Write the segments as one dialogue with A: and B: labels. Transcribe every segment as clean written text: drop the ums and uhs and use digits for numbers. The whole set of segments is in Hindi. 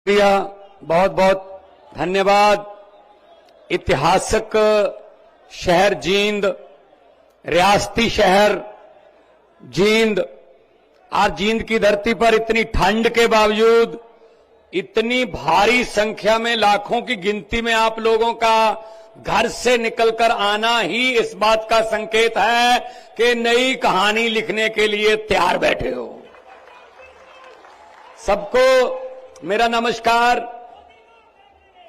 A: बहुत बहुत धन्यवाद। ऐतिहासिक शहर जींद, रियासती शहर जींद, आज जींद की धरती पर इतनी ठंड के बावजूद इतनी भारी संख्या में, लाखों की गिनती में आप लोगों का घर से निकलकर आना ही इस बात का संकेत है कि नई कहानी लिखने के लिए तैयार बैठे हो। सबको मेरा नमस्कार,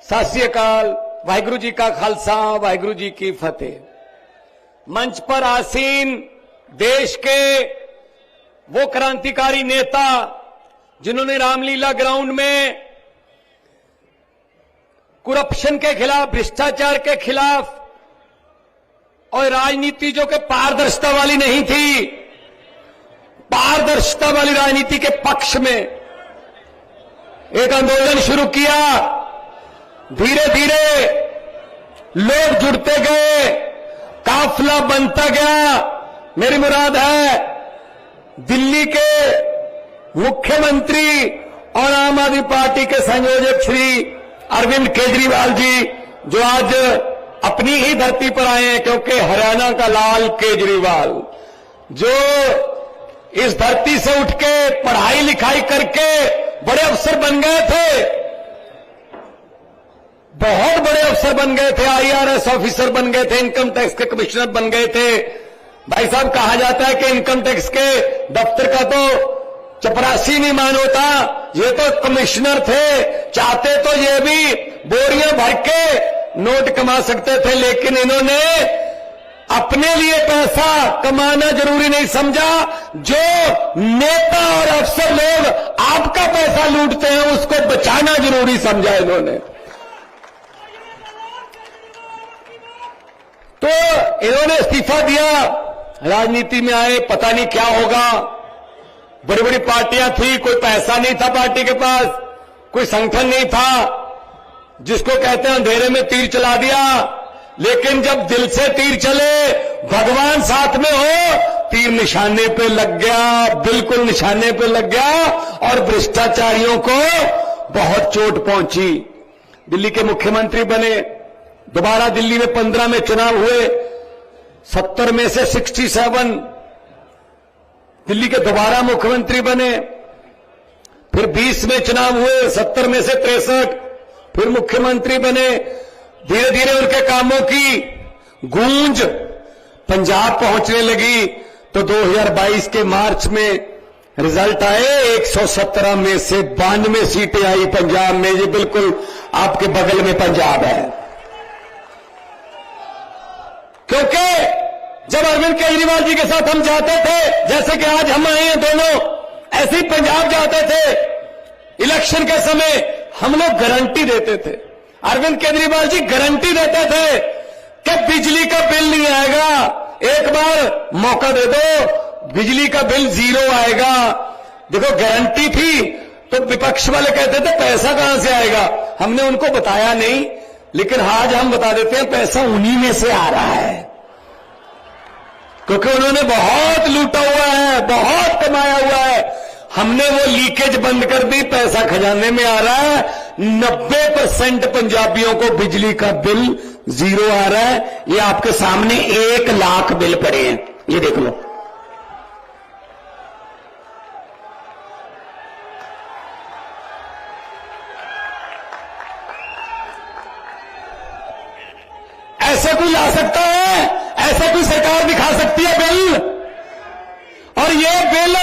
A: सत श्री अकाल, वाहिगुरु जी का खालसा, वाहिगुरु जी की फतेह। मंच पर आसीन देश के वो क्रांतिकारी नेता जिन्होंने रामलीला ग्राउंड में करप्शन के खिलाफ, भ्रष्टाचार के खिलाफ और राजनीति जो कि पारदर्शिता वाली नहीं थी, पारदर्शिता वाली राजनीति के पक्ष में एक आंदोलन शुरू किया। धीरे धीरे लोग जुड़ते गए, काफिला बनता गया। मेरी मुराद है दिल्ली के मुख्यमंत्री और आम आदमी पार्टी के संयोजक श्री अरविंद केजरीवाल जी, जो आज अपनी ही धरती पर आए हैं, क्योंकि हरियाणा का लाल केजरीवाल जो इस धरती से उठ के पढ़ाई लिखाई करके बड़े अफसर बन गए थे, बहुत बड़े अफसर बन गए थे, IRS ऑफिसर बन गए थे, इनकम टैक्स के कमिश्नर बन गए थे। भाई साहब, कहा जाता है कि इनकम टैक्स के दफ्तर का तो चपरासी नहीं मान होता, ये तो कमिश्नर थे। चाहते तो ये भी बोरियां भर के नोट कमा सकते थे, लेकिन इन्होंने अपने लिए पैसा कमाना जरूरी नहीं समझा। जो नेता और अफसर लोग आपका पैसा लूटते हैं, उसको बचाना जरूरी समझा इन्होंने। तो इन्होंने इस्तीफा दिया, राजनीति में आए, पता नहीं क्या होगा। बड़ी बड़ी पार्टियां थी, कोई पैसा नहीं था पार्टी के पास, कोई संगठन नहीं था, जिसको कहते हैं अंधेरे में तीर चला दिया। लेकिन जब दिल से तीर चले, भगवान साथ में हो, तीर निशाने पे लग गया, बिल्कुल निशाने पे लग गया और भ्रष्टाचारियों को बहुत चोट पहुंची। दिल्ली के मुख्यमंत्री बने, दोबारा दिल्ली में 15 में चुनाव हुए, 70 में से 67 दिल्ली के दोबारा मुख्यमंत्री बने। फिर 20 में चुनाव हुए, 70 में से 63 फिर मुख्यमंत्री बने। धीरे धीरे उनके कामों की गूंज पंजाब पहुंचने लगी, तो 2022 के मार्च में रिजल्ट आए, 117 में से 92 सीटें आई पंजाब में। ये बिल्कुल आपके बगल में पंजाब है। क्योंकि जब अरविंद केजरीवाल जी के साथ हम जाते थे, जैसे कि आज हम आए हैं दोनों, ऐसे ही पंजाब जाते थे इलेक्शन के समय, हम लोग गारंटी देते थे, अरविंद केजरीवाल जी गारंटी देते थे कि बिजली का बिल नहीं आएगा, एक बार मौका दे दो, बिजली का बिल 0 आएगा। देखो, गारंटी थी। तो विपक्ष वाले कहते थे पैसा कहां से आएगा, हमने उनको बताया नहीं, लेकिन आज हम बता देते हैं पैसा उन्हीं में से आ रहा है, क्योंकि उन्होंने बहुत लूटा हुआ है, बहुत कमाया हुआ है। हमने वो लीकेज बंद कर दी, पैसा खजाने में आ रहा है। 90% पंजाबियों को बिजली का बिल 0 आ रहा है। ये आपके सामने 1 लाख बिल पड़े हैं, ये देख लो। ऐसे कोई ला सकता है? ऐसा कोई सरकार दिखा सकती है बिल? और ये बिल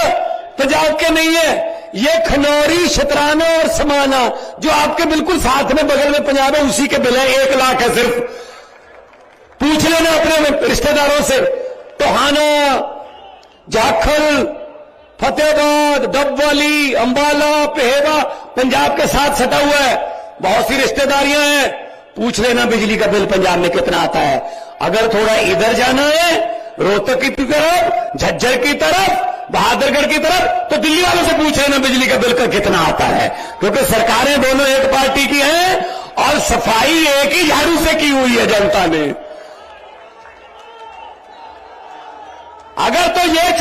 A: पंजाब के नहीं है, ये खनौरी, शतराना और समाना, जो आपके बिल्कुल साथ में बगल में पंजाब है, उसी के बिल है। 1 लाख है सिर्फ। पूछ लेना अपने रिश्तेदारों से, टोहाना, जाखल, फतेहाबाद, डबवाली, अंबाला, पेहेवा पंजाब के साथ सटा हुआ है, बहुत सी रिश्तेदारियां हैं। पूछ लेना बिजली का बिल पंजाब में कितना आता है। अगर थोड़ा इधर जाना है, रोहतक की तरफ, झज्जर की तरफ, बहादुरगढ़ की तरफ, तो दिल्ली वालों से पूछ लेना बिजली का बिल का कितना आता है, क्योंकि सरकारें दोनों एक पार्टी की हैं और सफाई एक ही झाड़ू से की हुई है जनता ने। अगर तो ये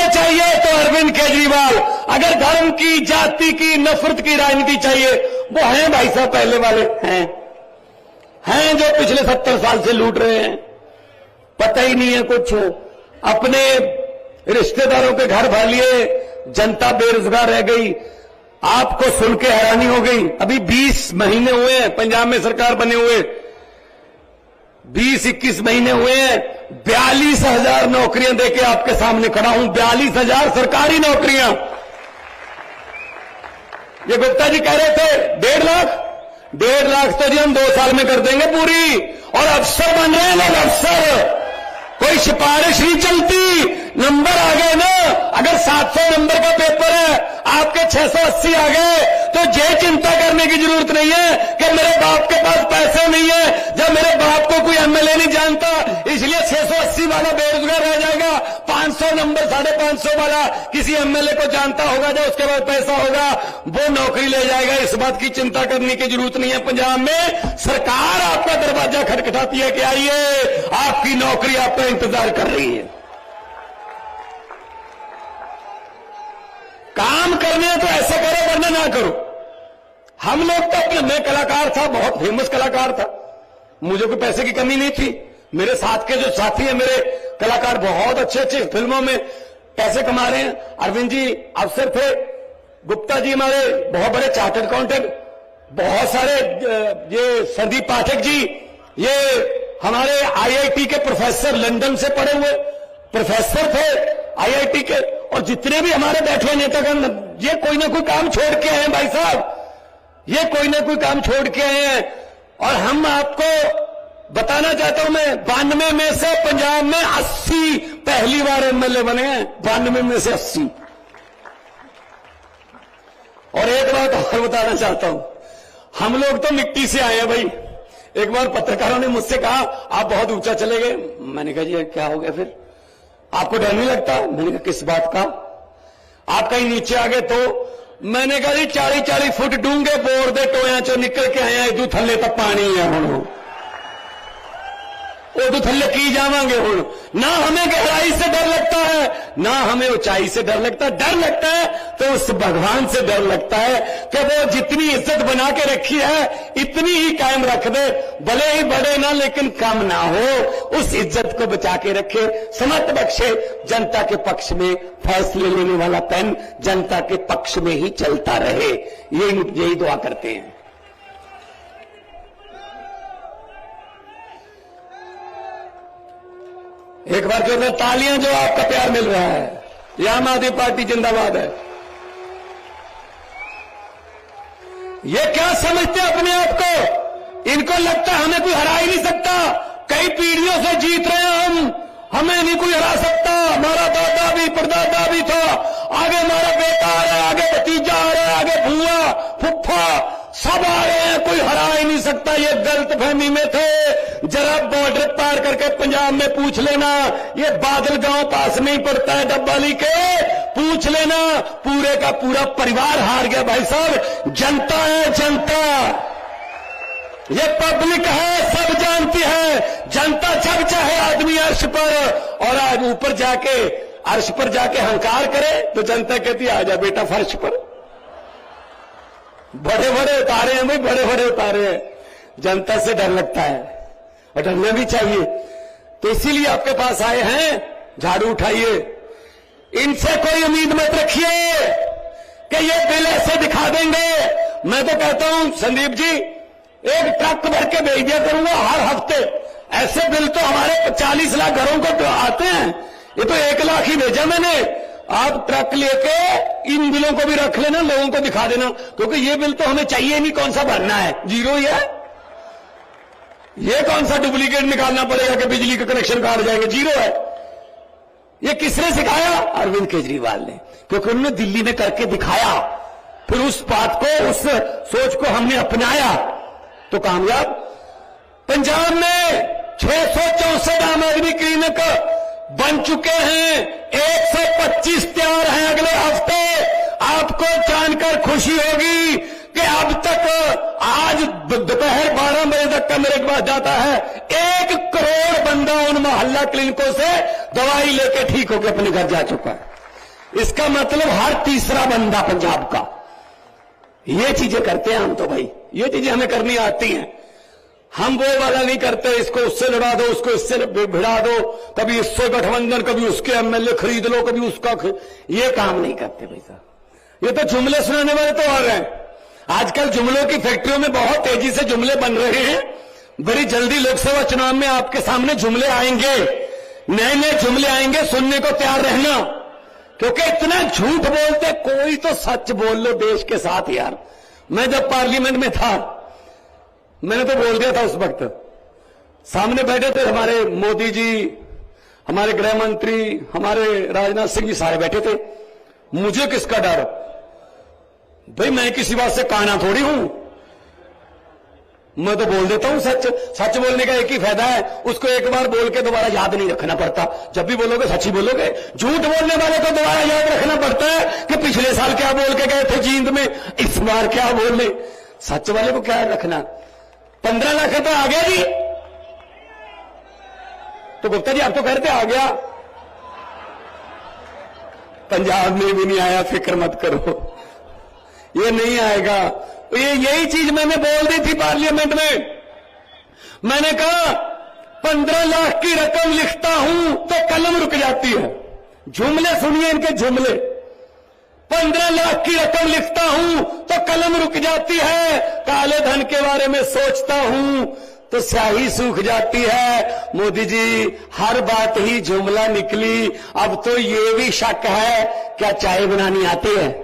A: चाहिए तो अरविंद केजरीवाल अगर धर्म की, जाति की, नफरत की राजनीति चाहिए, वो हैं भाई साहब पहले वाले हैं जो पिछले 70 साल से लूट रहे हैं। पता ही नहीं है कुछ, अपने रिश्तेदारों के घर भर लिए, जनता बेरोजगार रह गई। आपको सुन के हैरानी हो गई, अभी 20 महीने हुए हैं पंजाब में सरकार बने हुए, 20-21 महीने हुए हैं, 42,000 नौकरियां देके आपके सामने खड़ा हूं। 42,000 सरकारी नौकरियां। ये गुप्ता जी कह रहे थे 1.5 लाख, 1.5 लाख तो जी हम 2 साल में कर देंगे पूरी। और अफसर बन रहे हैं लोग, अफसर, कोई सिफारिश नहीं चलती, नंबर आ गए ना। अगर 700 नंबर का पेपर है, आपके 680 आ गए, तो ये चिंता करने की जरूरत नहीं है कि मेरे बाप के पास पैसे नहीं है। जब मेरे बाप को कोई एमएलए नहीं जानता, इसलिए 680 वाला बेरोजगार रह जाएगा। 500 नंबर, 550 वाला किसी एमएलए को जानता होगा, जब उसके पास पैसा होगा वो नौकरी ले जाएगा। इस बात की चिंता करने की जरूरत नहीं है। पंजाब में सरकार आपका दरवाजा खटखटाती है कि आइए, आपकी नौकरी आपका इंतजार कर रही है। काम करने तो ऐसा करो, वरना ना करो। हम लोग तो अपने, मैं कलाकार था, बहुत फेमस कलाकार था, मुझे कोई पैसे की कमी नहीं थी। मेरे साथ के जो साथी हैं मेरे कलाकार, बहुत अच्छे अच्छे फिल्मों में पैसे कमा रहे हैं। अरविंद जी अफसर थे, गुप्ता जी हमारे बहुत बड़े चार्टर्ड अकाउंटेंट, बहुत सारे, ये संदीप पाठक जी, ये हमारे आईआईटी के प्रोफेसर, लंदन से पढ़े हुए प्रोफेसर थे आईआईटी के। और जितने भी हमारे बैठे नेतागण, ये कोई ना कोई काम छोड़ के आए हैं भाई साहब, ये कोई ना कोई काम छोड़ के आए हैं। और हम आपको बताना चाहता हूं, मैं 92 में से पंजाब में 80 पहली बार एमएलए बने हैं, 92 में से 80। और एक बात और बताना चाहता हूं, हम लोग तो मिट्टी से आए हैं भाई। एक बार पत्रकारों ने मुझसे कहा आप बहुत ऊंचा चले गए। मैंने कहा जी क्या हो गया फिर, आपको डर नहीं लगता? मैंने कहा किस बात का? आप कहीं नीचे आ गए तो? मैंने कहा जी 40-40 फुट डूंगे बोर दे टोया चो निकल के आया, इदू थल्ले तक पानी है हुण, उदू थल्ले की जावांगे हुण। ना हमें गहराई से डर लगता है, ना हमें ऊंचाई से डर लगता है। डर लगता है तो उस भगवान से डर लगता है कि वो जितनी इज्जत बना के रखी है इतनी ही कायम रख दे, भले ही बढ़े ना लेकिन कम ना हो। उस इज्जत को बचा के रखे, समत बख्शे, जनता के पक्ष में फैसले लेने वाला पेन जनता के पक्ष में ही चलता रहे, यही दुआ करते हैं। एक बार जो तालियां, जो आपका प्यार मिल रहा है, ये आम आदमी पार्टी जिंदाबाद है। ये क्या समझते हैं अपने आप को? इनको लगता है हमें कोई हरा ही नहीं सकता, कई पीढ़ियों से जीत रहे हैं हम, हमें नहीं कोई हरा सकता। हमारा दादा भी, परदादा भी था, आगे हमारा बेटा आ रहा है, आगे भतीजा आ रहा है, आगे भूआ फुफ्फा सब आ रहे हैं, कोई हरा ही नहीं सकता। ये गलतफहमी में थे। जरा बॉर्डर पार करके पंजाब में पूछ लेना, ये बादल गांव पास में ही पड़ता है डब्बाली के, पूछ लेना, पूरे का पूरा परिवार हार गया भाई साहब। जनता है, जनता, ये पब्लिक है, सब जानती है। जनता जब चाहे आदमी अर्श पर, और आज ऊपर जाके अर्श पर जाके हंकार करे तो जनता कहती है आजा बेटा फर्श पर। बड़े बड़े उतारे हैं भाई, बड़े बड़े उतारे हैं। जनता से डर लगता है और डरना भी चाहिए, तो इसीलिए आपके पास आए हैं। झाड़ू उठाइए, इनसे कोई उम्मीद मत रखिए कि ये बिल ऐसे दिखा देंगे। मैं तो कहता हूं संदीप जी, एक ट्रक भर के भेज दिया करूंगा हर हफ्ते। ऐसे बिल तो हमारे 40 लाख घरों को तो आते हैं, ये तो 1 लाख ही भेजा मैंने। आप ट्रक लेके इन बिलों को भी रख लेना, लोगों को दिखा देना, क्योंकि ये बिल तो हमें चाहिए नहीं। कौन सा भरना है, जीरो ही है। ये कौन सा डुप्लीकेट निकालना पड़ेगा कि बिजली का कनेक्शन काट जाएंगे, जीरो है। ये किसने सिखाया? अरविंद केजरीवाल ने, क्योंकि उन्होंने दिल्ली में करके दिखाया, फिर उस बात को, उस सोच को हमने अपनाया तो कामयाब। पंजाब में 664 आम आदमी क्लिनिक बन चुके हैं, 125 तैयार हैं अगले हफ्ते। आपको जानकर खुशी होगी कि अब तक आज दोपहर 12 बजे तक का मेरे पास जाता है, 1 करोड़ बंदा उन मोहल्ला क्लिनिकों से दवाई लेके ठीक होकर अपने घर जा चुका है। इसका मतलब हर तीसरा बंदा पंजाब का। ये चीजें करते हैं हम तो भाई, ये चीजें हमें करनी आती हैं। हम वो वाला नहीं करते, इसको उससे लड़ा दो, उसको इससे भिड़ा दो, कभी इससे गठबंधन, कभी उसके एमएलए खरीद लो, कभी उसका ये काम नहीं करते भाई साहब। ये तो जुमले सुनाने वाले तो आ रहे हैं। आजकल जुमलों की फैक्ट्रियों में बहुत तेजी से जुमले बन रहे हैं। बड़ी जल्दी लोकसभा चुनाव में आपके सामने जुमले आएंगे, नए नए जुमले आएंगे, सुनने को तैयार रहना। क्योंकि इतना झूठ बोलते, कोई तो सच बोल लो देश के साथ यार। मैं जब पार्लियामेंट में था, मैंने तो बोल दिया था उस वक्त, सामने बैठे थे हमारे मोदी जी, हमारे गृह मंत्री, हमारे राजनाथ सिंह जी, सारे बैठे थे। मुझे किसका डर भाई, मैं किसी बात से काना थोड़ी हूं, मैं तो बोल देता हूं सच। सच बोलने का एक ही फायदा है, उसको एक बार बोल के दोबारा याद नहीं रखना पड़ता। जब भी बोलोगे सच ही बोलोगे। झूठ बोलने वाले को दोबारा याद रखना पड़ता है कि पिछले साल क्या बोल के गए थे जींद में, इस बार क्या बोले। सच वाले को क्या रखना। 15 लाख रुपए आ गया जी, तो गुप्ता जी आप तो कहते आ गया, पंजाब में भी नहीं आया, फिक्र मत करो, ये नहीं आएगा। ये यही चीज मैंने बोल दी थी पार्लियामेंट में। मैंने कहा 15 लाख की रकम लिखता हूं तो कलम रुक जाती है। जुमले सुनिए इनके जुमले। 15 लाख की रकम लिखता हूं तो कलम रुक जाती है, काले धन के बारे में सोचता हूं तो स्याही सूख जाती है। मोदी जी हर बात ही जुमला निकली। अब तो ये भी शक है, क्या चाय बनानी आती है?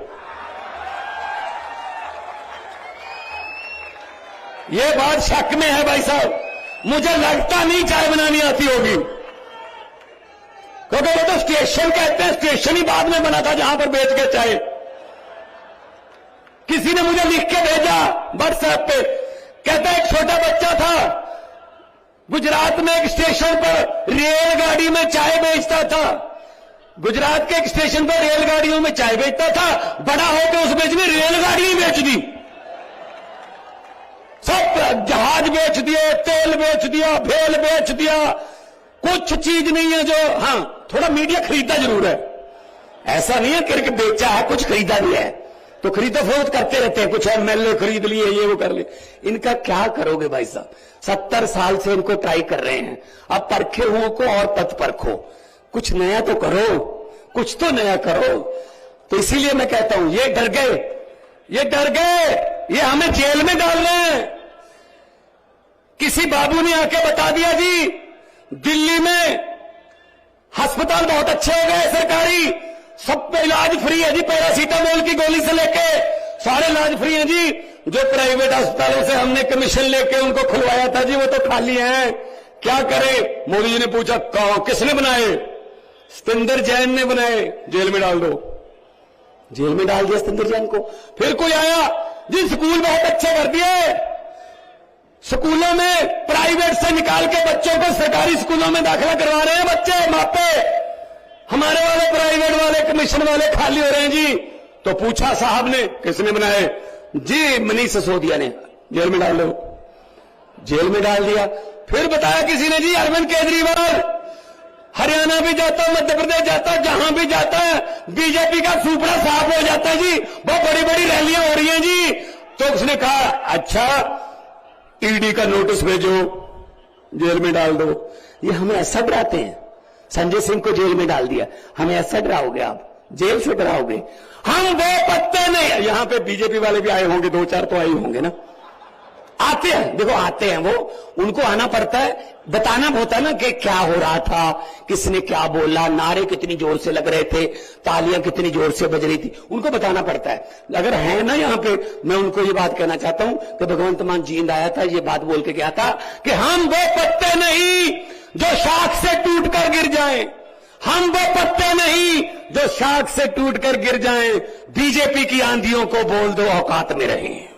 A: ये बात शक में है भाई साहब। मुझे लगता नहीं चाय बनानी आती होगी, क्योंकि वो तो स्टेशन कहते हैं, स्टेशन ही बाद में बना था जहां पर बेच के चाय। किसी ने मुझे लिख के भेजा व्हाट्सएप पे, कहता है एक छोटा बच्चा था, गुजरात में एक स्टेशन पर रेलगाड़ी में चाय बेचता था। गुजरात के एक स्टेशन पर रेलगाड़ियों में चाय बेचता था, बड़ा होकर उस बेच में रेलगाड़ी ही बेच दी। सब जहाज बेच दिए, तेल बेच दिया, भेल बेच दिया। कुछ चीज नहीं है जो, हाँ थोड़ा मीडिया खरीदा जरूर है, ऐसा नहीं है कि बेचा है, कुछ खरीदा भी है। तो खरीदा फरोख्त करते रहते हैं, कुछ एमएलए खरीद लिए, ये वो कर लिए। इनका क्या करोगे भाई साहब? 70 साल से इनको ट्राई कर रहे हैं। अब परखे हुओं को और पथ परखो, कुछ नया तो करो, कुछ तो नया करो। तो इसीलिए मैं कहता हूं ये डर गए, ये डर गए, ये हमें जेल में डाल रहे हैं। किसी बाबू ने आके बता दिया जी दिल्ली में अस्पताल बहुत अच्छे हो गए सरकारी, सब पे इलाज फ्री है जी, पैरासीटामोल की गोली से लेके सारे इलाज फ्री है जी। जो प्राइवेट अस्पतालों से हमने कमीशन लेके उनको खुलवाया था जी, वो तो खाली हैं। क्या करें? मोदी जी ने पूछा किसने बनाए? सतिंदर जैन ने बनाए, जेल में डाल दो। जेल में डाल दिया सतिंदर जैन को। फिर कोई आया जी स्कूल बहुत अच्छे कर दिए, स्कूलों में प्राइवेट से निकाल के बच्चों को सरकारी स्कूलों में दाखिला करवा रहे हैं बच्चे मापे। हमारे वाले प्राइवेट वाले कमीशन वाले खाली हो रहे हैं जी। तो पूछा साहब ने किसने बनाए? जी मनीष सिसोदिया ने, जेल में डाल दो। जेल में डाल दिया। फिर बताया किसी ने जी अरविंद केजरीवाल हरियाणा भी जाता, मध्य प्रदेश जाता, जहां भी जाता है बीजेपी का सुपड़ा साफ हो जाता है जी, बहुत बड़ी बड़ी रैलियां हो रही हैं जी। तो उसने कहा अच्छा ईडी का नोटिस भेजो, जेल में डाल दो। ये हमें ऐसा डराते हैं। संजय सिंह को जेल में डाल दिया, हमें ऐसा डराओगे आप? जेल से डराओगे? हम वो पत्ते नहीं। यहां पे बीजेपी वाले भी आए होंगे, 2-4 तो आए होंगे ना, आते हैं, देखो आते हैं वो, उनको आना पड़ता है, बताना होता है ना कि क्या हो रहा था, किसने क्या बोला, नारे कितनी जोर से लग रहे थे, तालियां कितनी जोर से बज रही थी, उनको बताना पड़ता है। अगर है ना यहाँ पे, मैं उनको ये बात कहना चाहता हूं कि भगवंत मान जींद आया था, ये बात बोल के गया था कि हम वो पत्ते नहीं जो शाख से टूट कर गिर जाए, हम वो पत्ते नहीं जो शाख से टूट कर गिर जाए। बीजेपी की आंधियों को बोल दो औकात में रहें।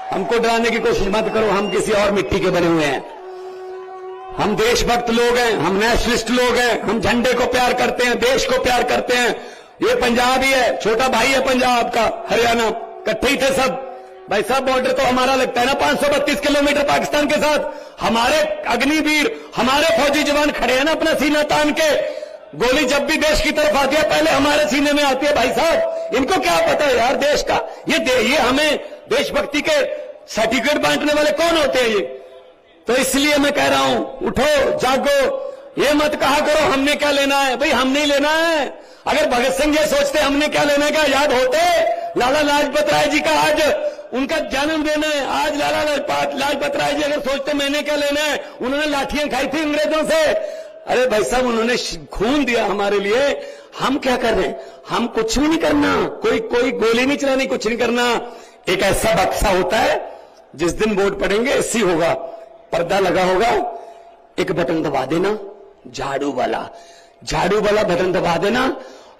A: हमको डराने की कोशिश मत करो, हम किसी और मिट्टी के बने हुए हैं। हम देशभक्त लोग हैं, हम नेशनलिस्ट लोग हैं, हम झंडे को प्यार करते हैं, देश को प्यार करते हैं। ये पंजाब ही है, छोटा भाई है पंजाब का, हरियाणा, इकट्ठे ही थे सब। भाई साहब बॉर्डर तो हमारा लगता है ना 532 किलोमीटर पाकिस्तान के साथ। हमारे अग्निवीर, हमारे फौजी जवान खड़े हैं ना अपना सीना तान के। गोली जब भी देश की तरफ आती है पहले हमारे सीने में आती है। भाई साहब, इनको क्या पता है यार देश का? ये हमें देशभक्ति के सर्टिफिकेट बांटने वाले कौन होते हैं ये? तो इसलिए मैं कह रहा हूं, उठो जागो, ये मत कहा करो हमने क्या लेना है। भाई हम नहीं लेना है। अगर भगत सिंह ये सोचते हमने क्या लेने का, याद होते लाला लाजपत राय जी का आज उनका जन्मदिन है। आज लाला लाजपत राय जी अगर सोचते मैंने क्या लेना है, उन्होंने लाठियां खाई थी अंग्रेजों से। अरे भाई साहब, उन्होंने खून दिया हमारे लिए। हम क्या कर रहे हैं? हम कुछ भी नहीं करना, कोई गोली नहीं चलानी, कुछ नहीं करना। एक ऐसा बक्सा होता है, जिस दिन वोट पड़ेंगे ऐसी होगा, पर्दा लगा होगा, एक बटन दबा देना, झाड़ू वाला बटन दबा देना,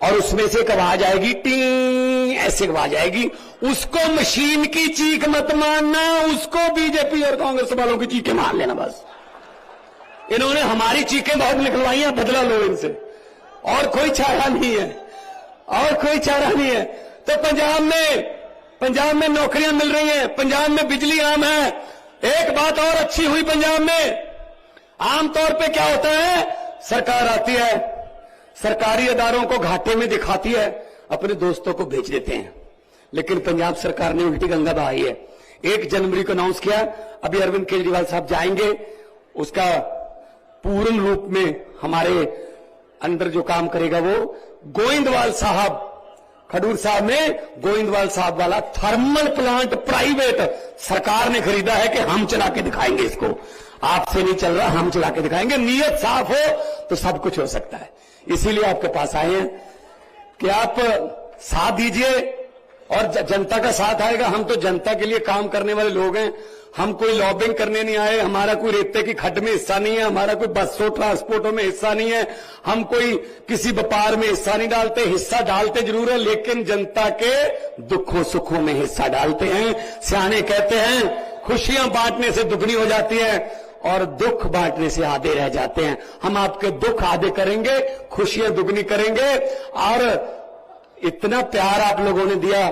A: और उसमें से एक आवाज आएगी, टिंग, ऐसी आवाज आएगी। उसको मशीन की चीख मत मानना, उसको बीजेपी और कांग्रेस वालों की चीखें मान लेना बस। इन्होंने हमारी चीखें बहुत निकलवाई हैं, बदला लो इनसे, और कोई चारा नहीं है, और कोई चारा नहीं है। तो पंजाब में नौकरियां मिल रही हैं, पंजाब में बिजली आम है। एक बात और अच्छी हुई पंजाब में, आमतौर पे क्या होता है, सरकार आती है, सरकारी इदारों को घाटे में दिखाती है, अपने दोस्तों को भेज देते हैं। लेकिन पंजाब सरकार ने उल्टी गंगा बहाई है। 1 जनवरी को अनाउंस किया, अभी अरविंद केजरीवाल साहब जाएंगे, उसका पूर्ण रूप में हमारे अंदर जो काम करेगा वो गोविंदवाल साहब, खडूर साहब ने गोविंदवाल साहब वाला थर्मल प्लांट प्राइवेट सरकार ने खरीदा है कि हम चला के दिखाएंगे इसको। आपसे नहीं चल रहा, हम चला के दिखाएंगे। नीयत साफ हो तो सब कुछ हो सकता है। इसीलिए आपके पास आए हैं कि आप साथ दीजिए, और जनता का साथ आएगा। हम तो जनता के लिए काम करने वाले लोग हैं, हम कोई लॉबिंग करने नहीं आए। हमारा कोई रेते की खड्ड में हिस्सा नहीं है, हमारा कोई बसों ट्रांसपोर्टों में हिस्सा नहीं है, हम कोई किसी व्यापार में हिस्सा नहीं डालते। हिस्सा डालते जरूर है, लेकिन जनता के दुखों सुखों में हिस्सा डालते हैं। सियाने कहते हैं खुशियां बांटने से दुगनी हो जाती है और दुख बांटने से आधे रह जाते हैं। हम आपके दुख आधे करेंगे, खुशियां दुगनी करेंगे। और इतना प्यार आप लोगों ने दिया,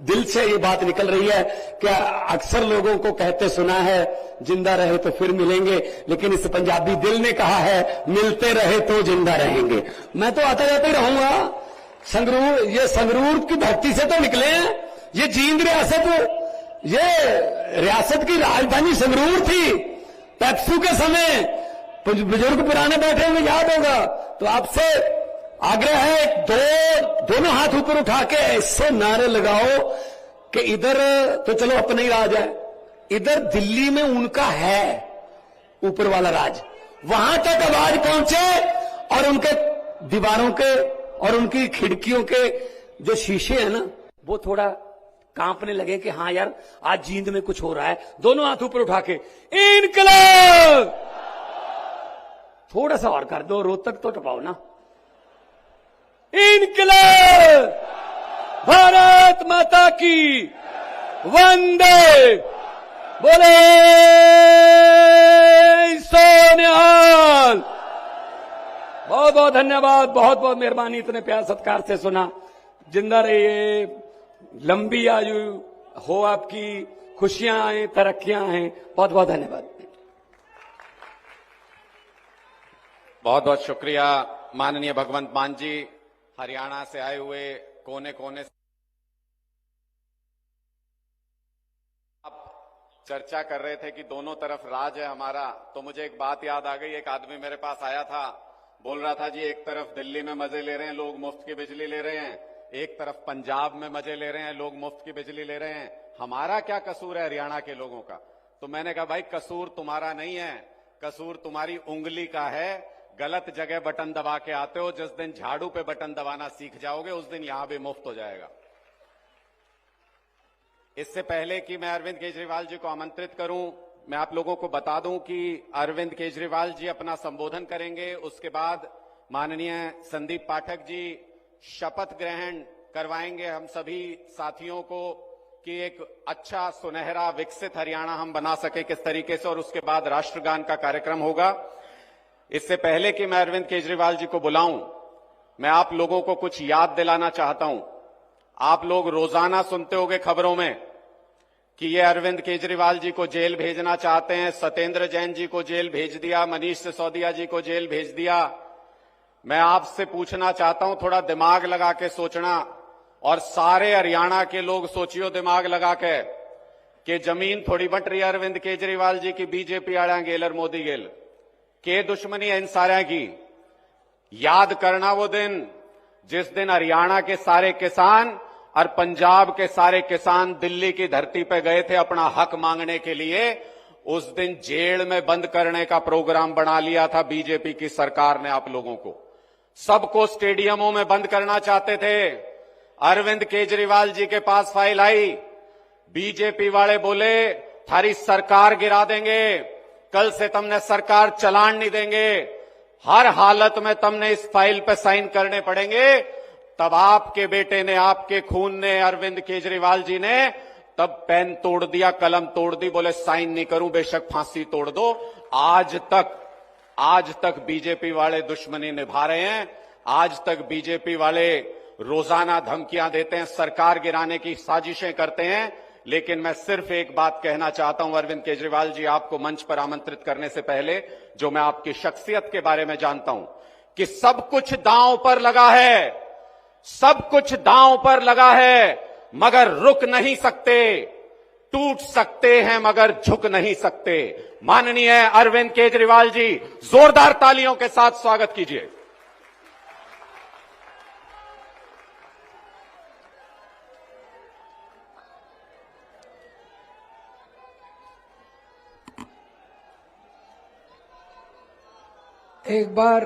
A: दिल से ये बात निकल रही है कि अक्सर लोगों को कहते सुना है, जिंदा रहे तो फिर मिलेंगे, लेकिन इस पंजाबी दिल ने कहा है मिलते रहे तो जिंदा रहेंगे। मैं तो आता जाता ही रहूंगा। संगरूर, ये संगरूर की धरती से तो निकले हैं, ये जींद रियासत, ये रियासत की राजधानी संगरूर थी। पेप्सू के समय बुजुर्ग पुराने बैठे हुए याद होगा। तो आपसे आग्रह है, दोनों हाथ ऊपर उठा के ऐसे नारे लगाओ कि इधर तो चलो अपना ही राज है, इधर दिल्ली में उनका है ऊपर वाला राज, वहां तक आवाज पहुंचे और उनके दीवारों के और उनकी खिड़कियों के जो शीशे हैं ना, वो थोड़ा कांपने लगे कि हाँ यार आज जींद में कुछ हो रहा है। दोनों हाथ ऊपर उठा के इनकलाब, थोड़ा सा और कर दो, रोहतक तो टपाओ ना। इनकलाब, भारत माता की वंदे, बोले सोनिहाल। बहुत बहुत धन्यवाद, बहुत बहुत मेहरबानी, इतने प्यार सत्कार से सुना। जिंदा रहिए, लंबी आयु हो आपकी, खुशियां आए, तरक्कियां आए। बहुत बहुत धन्यवाद।
B: बहुत बहुत शुक्रिया माननीय भगवंत मान जी, हरियाणा से आए हुए कोने कोने से आप चर्चा कर रहे थे कि दोनों तरफ राज है हमारा। तो मुझे एक बात याद आ गई। एक आदमी मेरे पास आया था, बोल रहा था जी एक तरफ दिल्ली में मजे ले रहे हैं लोग, मुफ्त की बिजली ले रहे हैं, एक तरफ पंजाब में मजे ले रहे हैं लोग, मुफ्त की बिजली ले रहे हैं। हमारा क्या कसूर है हरियाणा के लोगों का? तो मैंने कहा भाई कसूर तुम्हारा नहीं है, कसूर तुम्हारी उंगली का है। गलत जगह बटन दबा के आते हो। जिस दिन झाड़ू पे बटन दबाना सीख जाओगे उस दिन यहां भी मुफ्त हो जाएगा। इससे पहले कि मैं अरविंद केजरीवाल जी को आमंत्रित करूं, मैं आप लोगों को बता दूं कि अरविंद केजरीवाल जी अपना संबोधन करेंगे। उसके बाद माननीय संदीप पाठक जी शपथ ग्रहण करवाएंगे हम सभी साथियों को कि एक अच्छा सुनहरा विकसित हरियाणा हम बना सके किस तरीके से, और उसके बाद राष्ट्रगान का कार्यक्रम होगा। इससे पहले कि मैं अरविंद केजरीवाल जी को बुलाऊं, मैं आप लोगों को कुछ याद दिलाना चाहता हूं। आप लोग रोजाना सुनते होंगे खबरों में कि ये अरविंद केजरीवाल जी को जेल भेजना चाहते हैं, सत्येंद्र जैन जी को जेल भेज दिया, मनीष सिसोदिया जी को जेल भेज दिया। मैं आपसे पूछना चाहता हूं, थोड़ा दिमाग लगा के सोचना, और सारे हरियाणा के लोग सोचियो दिमाग लगा के कि जमीन थोड़ी बट रही है अरविंद केजरीवाल जी की बीजेपी आड़ा गेल और मोदी गेल के दुश्मनी है इन सारे की। याद करना वो दिन जिस दिन हरियाणा के सारे किसान और पंजाब के सारे किसान दिल्ली की धरती पे गए थे अपना हक मांगने के लिए। उस दिन जेल में बंद करने का प्रोग्राम बना लिया था बीजेपी की सरकार ने आप लोगों को। सबको स्टेडियमों में बंद करना चाहते थे। अरविंद केजरीवाल जी के पास फाइल आई, बीजेपी वाले बोले थारी सरकार गिरा देंगे, कल से तुमने सरकार चलान नहीं देंगे, हर हालत में तुमने इस फाइल पे साइन करने पड़ेंगे। तब आपके बेटे ने, आपके खून ने, अरविंद केजरीवाल जी ने तब पेन तोड़ दिया, कलम तोड़ दी, बोले साइन नहीं करूं, बेशक फांसी तोड़ दो। आज तक बीजेपी वाले दुश्मनी निभा रहे हैं। आज तक बीजेपी वाले रोजाना धमकियां देते हैं, सरकार गिराने की साजिशें करते हैं। लेकिन मैं सिर्फ एक बात कहना चाहता हूं अरविंद केजरीवाल जी, आपको मंच पर आमंत्रित करने से पहले, जो मैं आपकी शख्सियत के बारे में जानता हूं कि सब कुछ दांव पर लगा है, सब कुछ दांव पर लगा है, मगर रुक नहीं सकते। टूट सकते हैं मगर झुक नहीं सकते। माननीय अरविंद केजरीवाल जी, जोरदार तालियों के साथ स्वागत कीजिए।
C: एक बार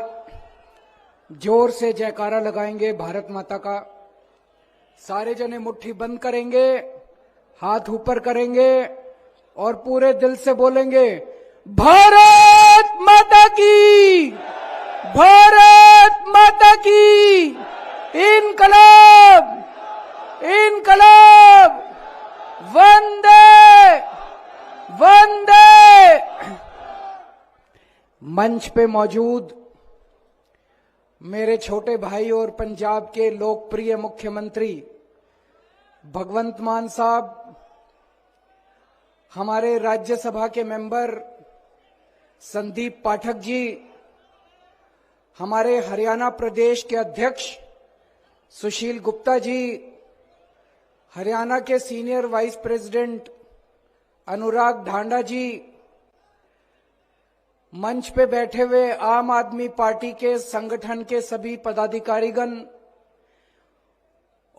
C: जोर से जयकारा लगाएंगे भारत माता का। सारे जने मुट्ठी बंद करेंगे, हाथ ऊपर करेंगे और पूरे दिल से बोलेंगे, भारत माता की, भारत माता की, इनकलाब, इनकलाब, वंदे वंदे। मंच पे मौजूद मेरे छोटे भाई और पंजाब के लोकप्रिय मुख्यमंत्री भगवंत मान साहब, हमारे राज्यसभा के मेंबर संदीप पाठक जी, हमारे हरियाणा प्रदेश के अध्यक्ष सुशील गुप्ता जी, हरियाणा के सीनियर वाइस प्रेसिडेंट अनुराग ढांडा जी, मंच पे बैठे हुए आम आदमी पार्टी के संगठन के सभी पदाधिकारीगण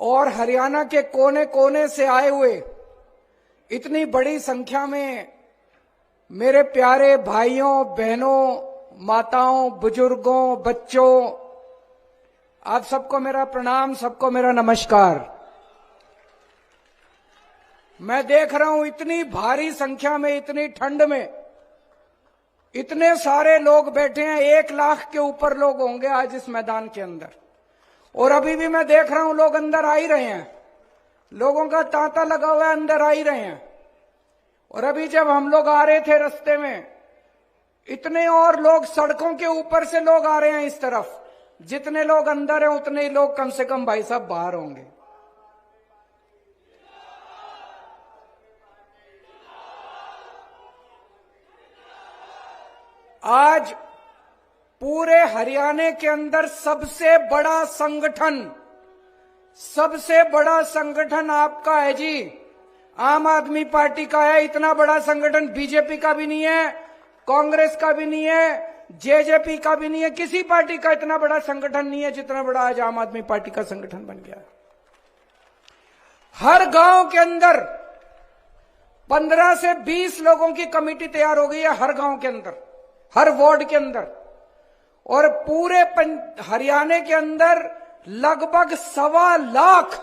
C: और हरियाणा के कोने कोने से आए हुए इतनी बड़ी संख्या में मेरे प्यारे भाइयों बहनों, माताओं, बुजुर्गों, बच्चों, आप सबको मेरा प्रणाम, सबको मेरा नमस्कार। मैं देख रहा हूं इतनी भारी संख्या में, इतनी ठंड में इतने सारे लोग बैठे हैं। 1 लाख के ऊपर लोग होंगे आज इस मैदान के अंदर, और अभी भी मैं देख रहा हूं लोग अंदर आ ही रहे हैं। लोगों का तांता लगा हुआ है, अंदर आ ही रहे हैं। और अभी जब हम लोग आ रहे थे रास्ते में, इतने और लोग सड़कों के ऊपर से लोग आ रहे हैं इस तरफ। जितने लोग अंदर हैं उतने ही लोग कम से कम भाई साहब बाहर होंगे। आज पूरे हरियाणा के अंदर सबसे बड़ा संगठन आपका है जी, आम आदमी पार्टी का है। इतना बड़ा संगठन बीजेपी का भी नहीं है, कांग्रेस का भी नहीं है, जेजेपी का भी नहीं है, किसी पार्टी का इतना बड़ा संगठन नहीं है जितना बड़ा आज आम आदमी पार्टी का संगठन बन गया। हर गांव के अंदर 15 से 20 लोगों की कमेटी तैयार हो गई है, हर गांव के अंदर, हर वार्ड के अंदर। और पूरे हरियाणा के अंदर लगभग 1.25 लाख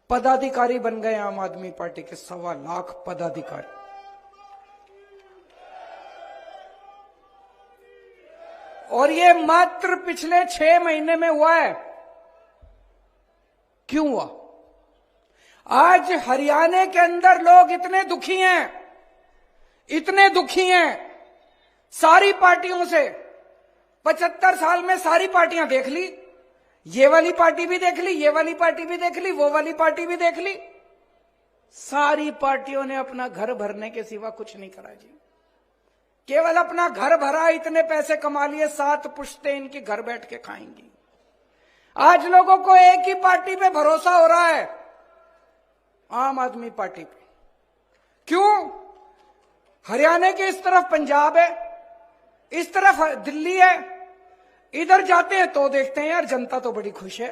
C: पदाधिकारी बन गए आम आदमी पार्टी के। 1.25 लाख पदाधिकारी। और ये मात्र पिछले 6 महीने में हुआ है। क्यों हुआ? आज हरियाणा के अंदर लोग इतने दुखी हैं, इतने दुखी हैं सारी पार्टियों से। 75 साल में सारी पार्टियां देख ली, ये वाली पार्टी भी देख ली, ये वाली पार्टी भी देख ली, वो वाली पार्टी भी देख ली। सारी पार्टियों ने अपना घर भरने के सिवा कुछ नहीं करा जी। केवल अपना घर भरा, इतने पैसे कमा लिए, 7 पुश्तें इनकी घर बैठ के खाएंगी। आज लोगों को एक ही पार्टी पे भरोसा हो रहा है, आम आदमी पार्टी पे। क्यों? हरियाणा के इस तरफ पंजाब है, इस तरफ दिल्ली है, इधर जाते हैं तो देखते हैं यार जनता तो बड़ी खुश है,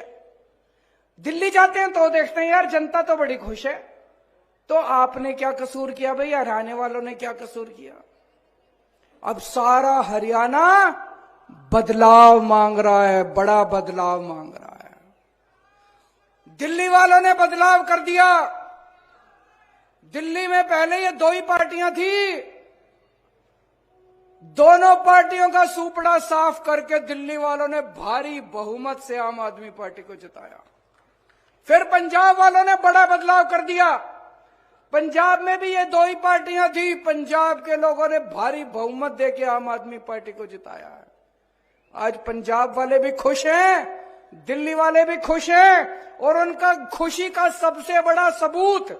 C: दिल्ली जाते हैं तो देखते हैं यार जनता तो बड़ी खुश है। तो आपने क्या कसूर किया भाई? हरियाणा वालों ने क्या कसूर किया? अब सारा हरियाणा बदलाव मांग रहा है, बड़ा बदलाव मांग रहा है। दिल्ली वालों ने बदलाव कर दिया। दिल्ली में पहले ये 2 ही पार्टियां थी, दोनों पार्टियों का सूपड़ा साफ करके दिल्ली वालों ने भारी बहुमत से आम आदमी पार्टी को जिताया। फिर पंजाब वालों ने बड़ा बदलाव कर दिया। पंजाब में भी ये 2 ही पार्टियां थी, पंजाब के लोगों ने भारी बहुमत देके आम आदमी पार्टी को जिताया है। आज पंजाब वाले भी खुश हैं, दिल्ली वाले भी खुश हैं, और उनका खुशी का सबसे बड़ा सबूत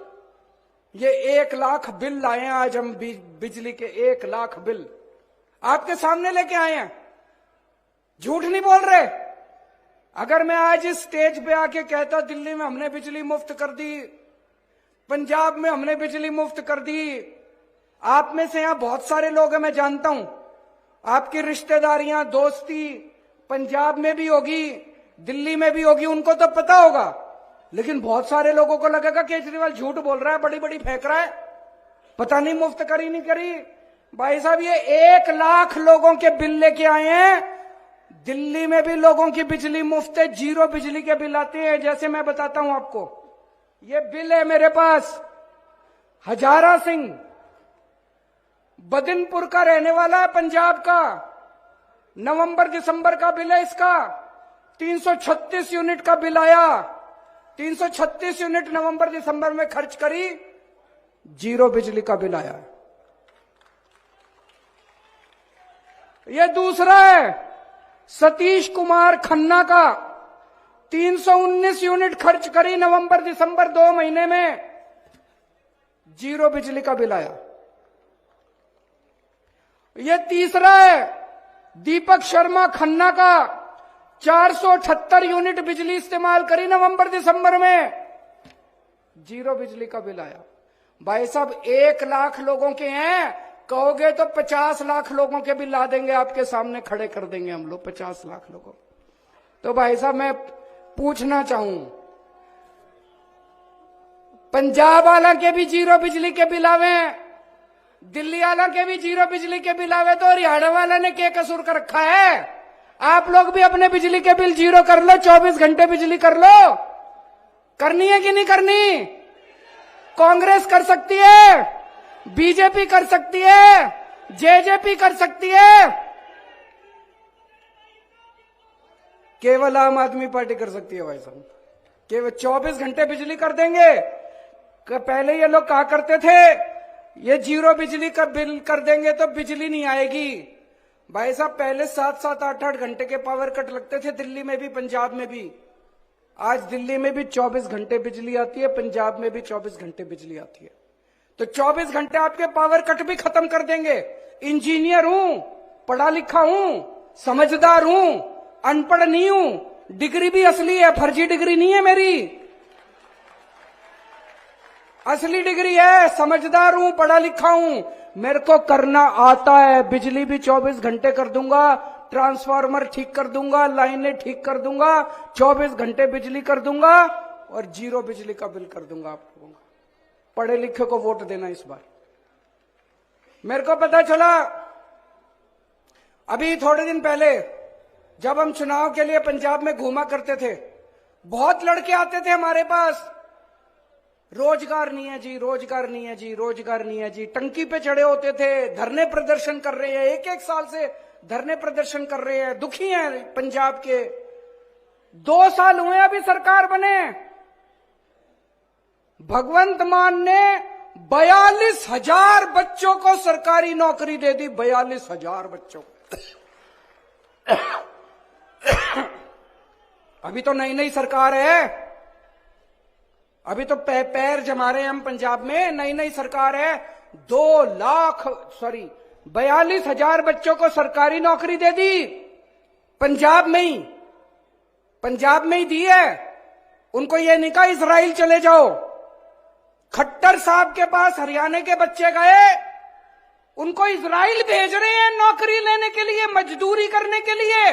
C: ये 1 लाख बिल लाए हैं। आज हम बिजली के 1 लाख बिल आपके सामने लेके आए हैं, झूठ नहीं बोल रहे। अगर मैं आज इस स्टेज पे आके कहता दिल्ली में हमने बिजली मुफ्त कर दी, पंजाब में हमने बिजली मुफ्त कर दी, आप में से यहां बहुत सारे लोग हैं, मैं जानता हूं, आपकी रिश्तेदारियां, दोस्ती पंजाब में भी होगी, दिल्ली में भी होगी, उनको तो पता होगा। लेकिन बहुत सारे लोगों को लगेगा केजरीवाल झूठ बोल रहा है, बड़ी बड़ी फेंक रहा है, पता नहीं मुफ्त करी नहीं करी। भाई साहब, ये 1 लाख लोगों के बिल लेके आए हैं। दिल्ली में भी लोगों की बिजली मुफ्त है, 0 बिजली के बिल आते हैं। जैसे मैं बताता हूं आपको, ये बिल है मेरे पास। हजारा सिंह बदिनपुर का रहने वाला है, पंजाब का, नवंबर दिसंबर का बिल है इसका। 336 यूनिट का बिल आया, 336 यूनिट नवंबर दिसंबर में खर्च करी, 0 बिजली का बिल आया। ये दूसरा है सतीश कुमार खन्ना का, 319 यूनिट खर्च करी नवंबर दिसंबर 2 महीने में, 0 बिजली का बिल आया। ये तीसरा है दीपक शर्मा खन्ना का, 478 यूनिट बिजली इस्तेमाल करी नवंबर दिसंबर में, 0 बिजली का बिल आया। भाई साहब, 1 लाख लोगों के हैं, कहोगे तो 50 लाख लोगों के बिल ला देंगे, आपके सामने खड़े कर देंगे हम लोग 50 लाख लोगों। तो भाई साहब, मैं पूछना चाहूं, पंजाब वाला के भी 0 बिजली के बिल आवे, दिल्ली वाला के भी 0 बिजली के बिल आवे, तो हरियाणा वाला ने क्या कसूर कर रखा है? आप लोग भी अपने बिजली के बिल 0 कर लो, 24 घंटे बिजली कर लो। करनी है कि नहीं करनी? कांग्रेस कर सकती है, बीजेपी कर सकती है, जेजेपी कर सकती है, केवल आम आदमी पार्टी कर सकती है। भाई साहब, केवल 24 घंटे बिजली कर देंगे। पहले ये लोग कहा करते थे ये 0 बिजली का बिल कर देंगे तो बिजली नहीं आएगी। भाई साहब, पहले 7-7, 8-8 घंटे के पावर कट लगते थे, दिल्ली में भी, पंजाब में भी। आज दिल्ली में भी 24 घंटे बिजली आती है, पंजाब में भी 24 घंटे बिजली आती है। तो 24 घंटे आपके पावर कट भी खत्म कर देंगे। इंजीनियर हूं, पढ़ा लिखा हूं, समझदार हूं, अनपढ़ नहीं हूं, डिग्री भी असली है, फर्जी डिग्री नहीं है मेरी, असली डिग्री है, समझदार हूं, पढ़ा लिखा हूं, मेरे को करना आता है। बिजली भी 24 घंटे कर दूंगा, ट्रांसफार्मर ठीक कर दूंगा, लाइनें ठीक कर दूंगा, 24 घंटे बिजली कर दूंगा, और 0 बिजली का बिल कर दूंगा आप लोगों का। पढ़े लिखे को वोट देना इस बार। मेरे को पता चला अभी थोड़े दिन पहले, जब हम चुनाव के लिए पंजाब में घूमा करते थे, बहुत लड़के आते थे हमारे पास, रोजगार नहीं है जी, रोजगार नहीं है जी, रोजगार नहीं है जी। टंकी पे चढ़े होते थे, धरने प्रदर्शन कर रहे हैं, 1-1 साल से धरने प्रदर्शन कर रहे हैं, दुखी हैं पंजाब के। 2 साल हुए अभी सरकार बने, भगवंत मान ने 42,000 बच्चों को सरकारी नौकरी दे दी, 42,000 बच्चों को। अभी तो नई नई सरकार है, अभी तो पैर जमा रहे हैं हम पंजाब में, नई नई सरकार है। 42,000 बच्चों को सरकारी नौकरी दे दी, पंजाब में ही दी है। उनको ये नहीं कहा इजराइल चले जाओ। खट्टर साहब के पास हरियाणा के बच्चे गए, उनको इजराइल भेज रहे हैं नौकरी लेने के लिए, मजदूरी करने के लिए।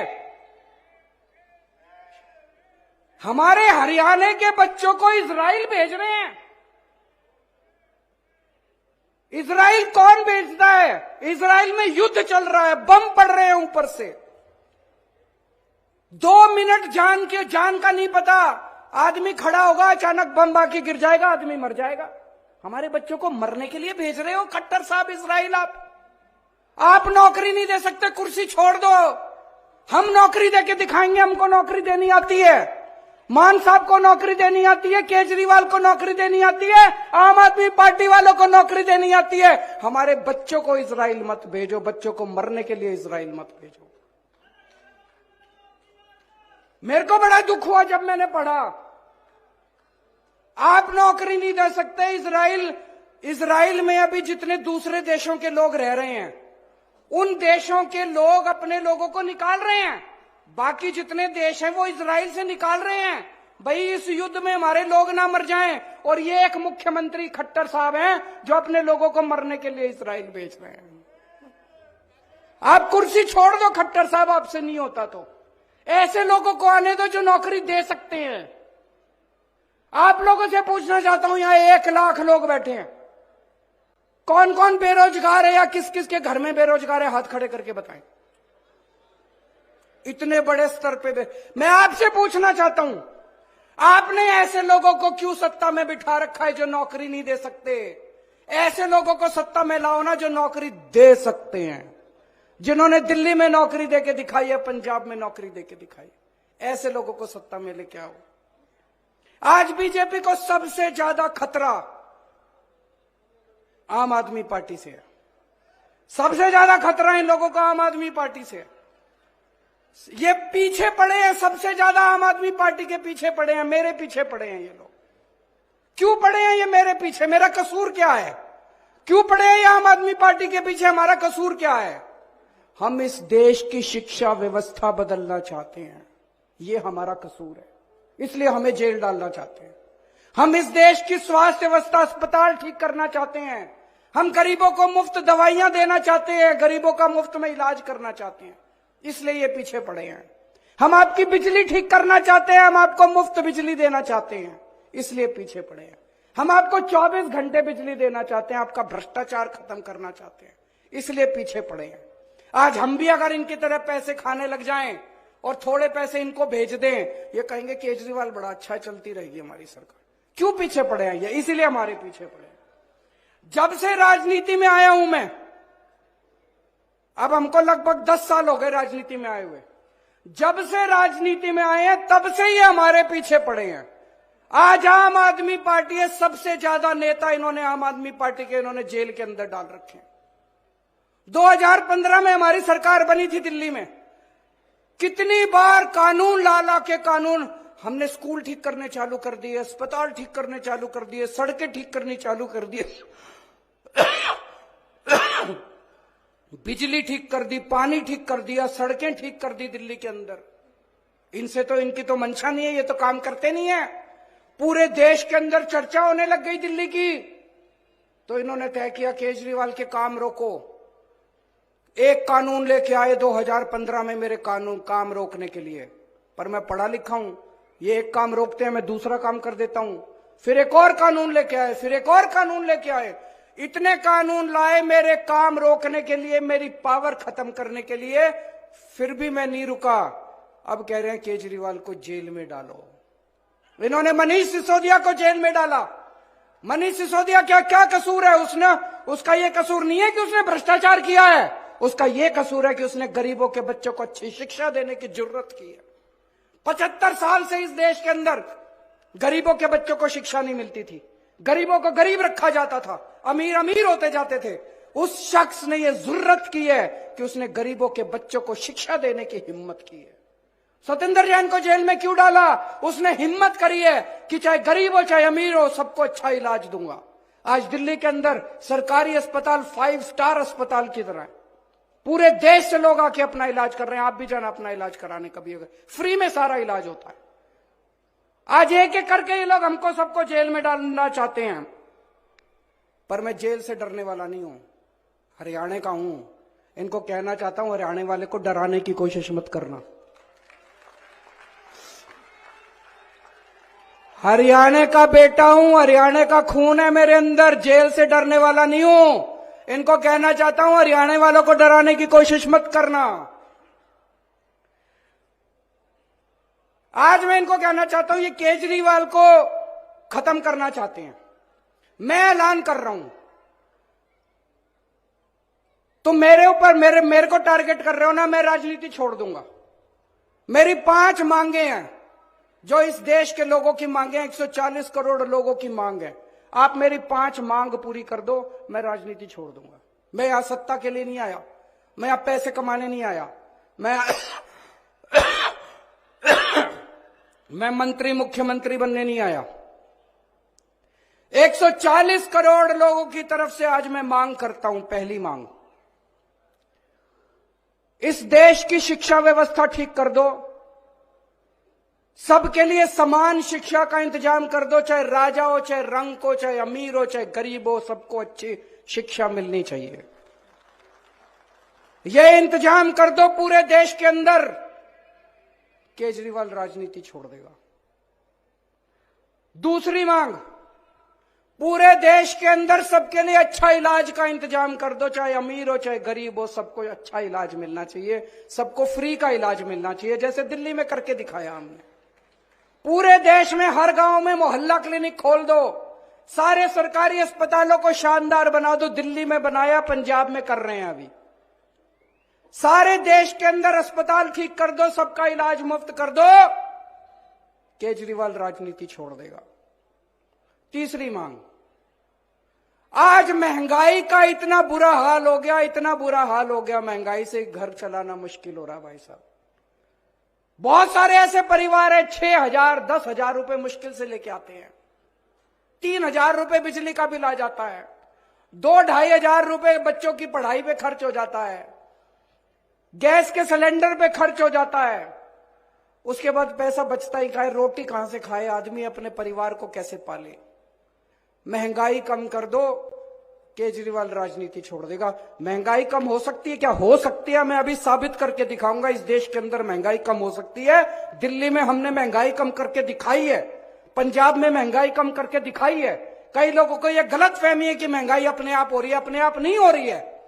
C: हमारे हरियाणा के बच्चों को इजराइल भेज रहे हैं। इजराइल कौन भेजता है? इजराइल में युद्ध चल रहा है, बम पड़ रहे हैं ऊपर से। 2 मिनट जान का नहीं पता, आदमी खड़ा होगा, अचानक बम आके गिर जाएगा, आदमी मर जाएगा। हमारे बच्चों को मरने के लिए भेज रहे हो खट्टर साहब इजराइल। आप नौकरी नहीं दे सकते, कुर्सी छोड़ दो, हम नौकरी देके दिखाएंगे, हमको नौकरी देनी आती है। मान साहब को नौकरी देनी आती है, केजरीवाल को नौकरी देनी आती है, आम आदमी पार्टी वालों को नौकरी देनी आती है। हमारे बच्चों को इजराइल मत भेजो, बच्चों को मरने के लिए इजराइल मत भेजो। मेरे को बड़ा दुख हुआ जब मैंने पढ़ा, आप नौकरी नहीं दे सकते। इजराइल में अभी जितने दूसरे देशों के लोग रह रहे हैं, उन देशों के लोग अपने लोगों को निकाल रहे हैं। बाकी जितने देश हैं वो इजराइल से निकाल रहे हैं, भाई इस युद्ध में हमारे लोग ना मर जाएं। और ये एक मुख्यमंत्री खट्टर साहब हैं जो अपने लोगों को मरने के लिए इजराइल भेज रहे हैं। आप कुर्सी छोड़ दो खट्टर साहब, आपसे नहीं होता तो ऐसे लोगों को आने दो जो नौकरी दे सकते हैं। आप लोगों से पूछना चाहता हूं, यहां 1 लाख लोग बैठे हैं, कौन कौन बेरोजगार है या किस किस के घर में बेरोजगार है? हाथ खड़े करके बताएं। इतने बड़े स्तर पे मैं आपसे पूछना चाहता हूं, आपने ऐसे लोगों को क्यों सत्ता में बिठा रखा है जो नौकरी नहीं दे सकते? ऐसे लोगों को सत्ता में लाओ ना जो नौकरी दे सकते हैं, जिन्होंने दिल्ली में नौकरी देके दिखाई है, पंजाब में नौकरी देके दिखाई। ऐसे लोगों को सत्ता में लेके आओ। आज बीजेपी को सबसे ज्यादा खतरा आम आदमी पार्टी से है। सबसे ज्यादा खतरा इन लोगों का आम आदमी पार्टी से है। ये पीछे पड़े हैं, सबसे ज्यादा आम आदमी पार्टी के पीछे पड़े हैं, मेरे पीछे पड़े हैं ये लोग। क्यों पड़े हैं ये मेरे पीछे? मेरा कसूर क्या है? क्यों पड़े हैं ये आम आदमी पार्टी के पीछे? हमारा कसूर क्या है? हम इस देश की शिक्षा व्यवस्था बदलना चाहते हैं, ये हमारा कसूर है, इसलिए हमें जेल डालना चाहते हैं। हम इस देश की स्वास्थ्य व्यवस्था, अस्पताल ठीक करना चाहते हैं। हम गरीबों को मुफ्त दवाइयां देना चाहते हैं, गरीबों का मुफ्त में इलाज करना चाहते हैं, इसलिए ये पीछे पड़े हैं। हम आपकी बिजली ठीक करना चाहते हैं, हम आपको मुफ्त बिजली देना चाहते हैं, इसलिए पीछे पड़े हैं। हम आपको 24 घंटे बिजली देना चाहते हैं, आपका भ्रष्टाचार खत्म करना चाहते हैं, इसलिए पीछे पड़े हैं। आज हम भी अगर इनकी तरह पैसे खाने लग जाएं और थोड़े पैसे इनको भेज दें, ये कहेंगे केजरीवाल बड़ा अच्छा, चलती रहेगी हमारी सरकार। क्यों पीछे पड़े हैं ये? इसीलिए हमारे पीछे पड़े हैं। जब से राजनीति में आया हूं मैं, अब हमको लगभग 10 साल हो गए राजनीति में आए हुए, जब से राजनीति में आए हैं तब से ये हमारे पीछे पड़े हैं। आज आम आदमी पार्टी है, सबसे ज्यादा नेता इन्होंने आम आदमी पार्टी के इन्होंने जेल के अंदर डाल रखे हैं। 2015 में हमारी सरकार बनी थी दिल्ली में, कितनी बार कानून ला के कानून हमने स्कूल ठीक करने चालू कर दिए, अस्पताल ठीक करने चालू कर दिए, सड़कें ठीक करनी चालू कर दिए, बिजली ठीक कर दी, पानी ठीक कर दिया, सड़कें ठीक कर दी दिल्ली के अंदर। इनसे तो इनकी तो मंशा नहीं है, ये तो काम करते नहीं है। पूरे देश के अंदर चर्चा होने लग गई दिल्ली की, तो इन्होंने तय किया केजरीवाल के काम रोको। एक कानून लेके आए 2015 में मेरे काम रोकने के लिए, पर मैं पढ़ा लिखा हूं, ये एक काम रोकते हैं मैं दूसरा काम कर देता हूं। फिर एक और कानून लेके आए, फिर एक और कानून लेके आए, इतने कानून लाए मेरे काम रोकने के लिए, मेरी पावर खत्म करने के लिए, फिर भी मैं नहीं रुका। अब कह रहे हैं केजरीवाल को जेल में डालो। इन्होंने मनीष सिसोदिया को जेल में डाला। मनीष सिसोदिया क्या कसूर है? उसका ये कसूर नहीं है कि उसने भ्रष्टाचार किया है, उसका ये कसूर है कि उसने गरीबों के बच्चों को अच्छी शिक्षा देने की जरूरत की है। 75 साल से इस देश के अंदर गरीबों के बच्चों को शिक्षा नहीं मिलती थी, गरीबों को गरीब रखा जाता था, अमीर अमीर होते जाते थे। उस शख्स ने यह जरूरत की है कि उसने गरीबों के बच्चों को शिक्षा देने की हिम्मत की है। सत्येंद्र जैन को जेल में क्यों डाला? उसने हिम्मत करी है कि चाहे गरीब हो चाहे अमीर हो, सबको अच्छा इलाज दूंगा। आज दिल्ली के अंदर सरकारी अस्पताल 5 स्टार अस्पताल की तरह है। पूरे देश से लोग आके अपना इलाज कर रहे हैं। आप भी जाना अपना इलाज कराने, कभी अगर फ्री में सारा इलाज होता है। आज एक एक करके ये लोग हमको सबको जेल में डालना चाहते हैं, पर मैं जेल से डरने वाला नहीं हूं, हरियाणा का हूं। इनको कहना चाहता हूं, हरियाणा वाले को डराने की कोशिश मत करना। हरियाणा का बेटा हूं, हरियाणा का खून है मेरे अंदर, जेल से डरने वाला नहीं हूं। इनको कहना चाहता हूं, हरियाणा वालों को डराने की कोशिश मत करना। आज मैं इनको कहना चाहता हूं, ये केजरीवाल को खत्म करना चाहते हैं। मैं ऐलान कर रहा हूं, तुम मेरे ऊपर मेरे को टारगेट कर रहे हो ना, मैं राजनीति छोड़ दूंगा। मेरी 5 मांगे हैं, जो इस देश के लोगों की मांगे हैं, 140 करोड़ लोगों की मांग है। आप मेरी 5 मांग पूरी कर दो, मैं राजनीति छोड़ दूंगा। मैं यहां सत्ता के लिए नहीं आया, मैं यहां पैसे कमाने नहीं आया, मैं मंत्री मुख्यमंत्री बनने नहीं आया। 140 करोड़ लोगों की तरफ से आज मैं मांग करता हूं। पहली मांग, इस देश की शिक्षा व्यवस्था ठीक कर दो, सबके लिए समान शिक्षा का इंतजाम कर दो, चाहे राजा हो, चाहे रंक हो, चाहे अमीर हो, चाहे गरीब हो, सबको अच्छी शिक्षा मिलनी चाहिए। यह इंतजाम कर दो पूरे देश के अंदर, केजरीवाल राजनीति छोड़ देगा। दूसरी मांग, पूरे देश के अंदर सबके लिए अच्छा इलाज का इंतजाम कर दो, चाहे अमीर हो, चाहे गरीब हो, सबको अच्छा इलाज मिलना चाहिए, सबको फ्री का इलाज मिलना चाहिए, जैसे दिल्ली में करके दिखाया हमने। पूरे देश में हर गांव में मोहल्ला क्लिनिक खोल दो, सारे सरकारी अस्पतालों को शानदार बना दो। दिल्ली में बनाया, पंजाब में कर रहे हैं अभी। सारे देश के अंदर अस्पताल ठीक कर दो, सबका इलाज मुफ्त कर दो, केजरीवाल राजनीति छोड़ देगा। तीसरी मांग, आज महंगाई का इतना बुरा हाल हो गया, इतना बुरा हाल हो गया, महंगाई से घर चलाना मुश्किल हो रहा है भाई साहब। बहुत सारे ऐसे परिवार है 6,000 10,000 रुपए मुश्किल से लेके आते हैं, 3,000 रुपए बिजली का बिल आ जाता है, 2-2.5 हजार रुपए बच्चों की पढ़ाई पे खर्च हो जाता है, गैस के सिलेंडर पे खर्च हो जाता है। उसके बाद पैसा बचता ही खाए, रोटी कहां से खाए आदमी, अपने परिवार को कैसे पाले। महंगाई कम कर दो, केजरीवाल राजनीति छोड़ देगा। महंगाई कम हो सकती है क्या? हो सकती है, मैं अभी साबित करके दिखाऊंगा। इस देश के अंदर महंगाई कम हो सकती है। दिल्ली में हमने महंगाई कम करके दिखाई है, पंजाब में महंगाई कम करके दिखाई है। कई लोगों को यह गलत फहमी है कि महंगाई अपने आप हो रही है, अपने आप नहीं हो रही है।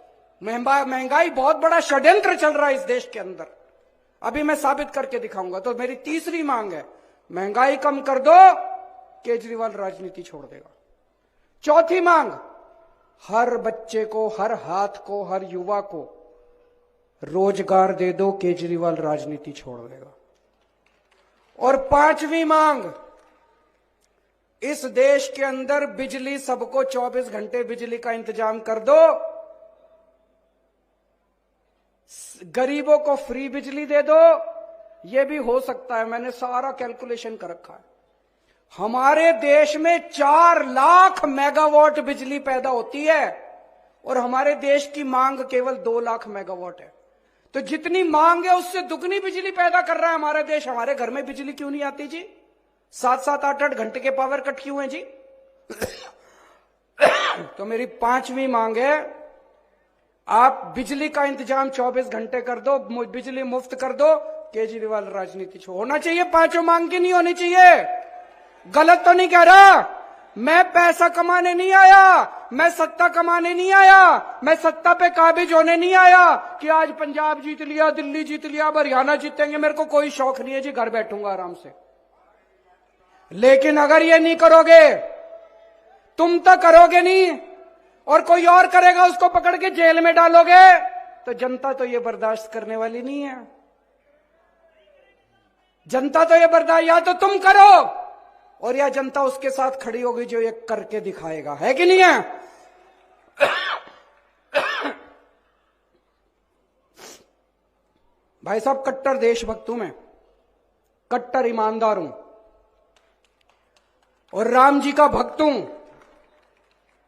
C: महंगाई बहुत बड़ा षड्यंत्र चल रहा है इस देश के अंदर, अभी मैं साबित करके दिखाऊंगा। तो मेरी तीसरी मांग है, महंगाई कम कर दो, केजरीवाल राजनीति छोड़ देगा। चौथी मांग, हर बच्चे को, हर हाथ को, हर युवा को रोजगार दे दो, केजरीवाल राजनीति छोड़ देगा। और पांचवी मांग, इस देश के अंदर बिजली सबको 24 घंटे बिजली का इंतजाम कर दो, गरीबों को फ्री बिजली दे दो। यह भी हो सकता है, मैंने सारा कैलकुलेशन कर रखा है। हमारे देश में 4 लाख मेगावाट बिजली पैदा होती है और हमारे देश की मांग केवल 2 लाख मेगावाट है। तो जितनी मांग है उससे दुगनी बिजली पैदा कर रहा है हमारा देश। हमारे घर में बिजली क्यों नहीं आती जी? 7-7, 8-8 घंटे के पावर कट क्यों है जी? तो मेरी पांचवी मांग है, आप बिजली का इंतजाम 24 घंटे कर दो, बिजली मुफ्त कर दो, केजरीवाल राजनीति छोड़। होना चाहिए पांचों मांग की, नहीं होनी चाहिए। गलत तो नहीं कह रहा, मैं पैसा कमाने नहीं आया, मैं सत्ता कमाने नहीं आया, मैं सत्ता पे काबिज होने नहीं आया कि आज पंजाब जीत लिया, दिल्ली जीत लिया, अब हरियाणा जीतेंगे। मेरे को कोई शौक नहीं है जी, घर बैठूंगा आराम से। लेकिन अगर ये नहीं करोगे, तुम तो करोगे नहीं और कोई और करेगा, उसको पकड़ के जेल में डालोगे, तो जनता तो ये बर्दाश्त करने वाली नहीं है। जनता तो ये बर्दाश्त, या तो तुम करो और या जनता उसके साथ खड़ी होगी जो ये करके दिखाएगा, है कि नहीं है? भाई साहब, कट्टर देशभक्त हूं मैं, कट्टर ईमानदार हूं और राम जी का भक्त हूं।